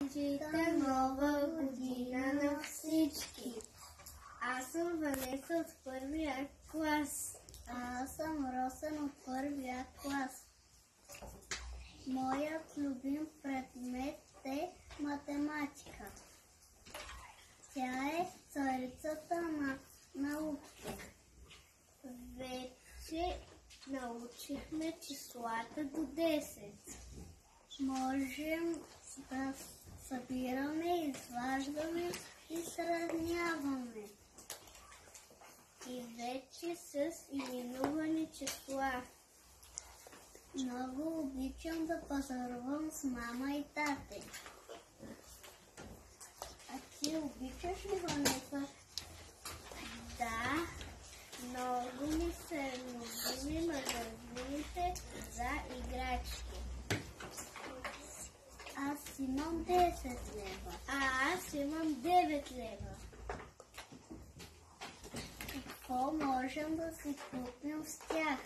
Честита нова година на всички! Аз съм Ванеса от първия клас. Аз съм Росен от първия клас. Моят любим предмет е математика. Тя е царицата на науките. Вече научихме числата до 10. Можем да събираме, изваждаме и сравняваме. И вече с именувани числа. Много обичам да пазарувам с мама и тате. А ти обичаш ли, Ванеса? Да, много ми са любими магазините за играчки. Аз имам 10 лева. А аз имам 9 лева. Какво можем да си купим с тях?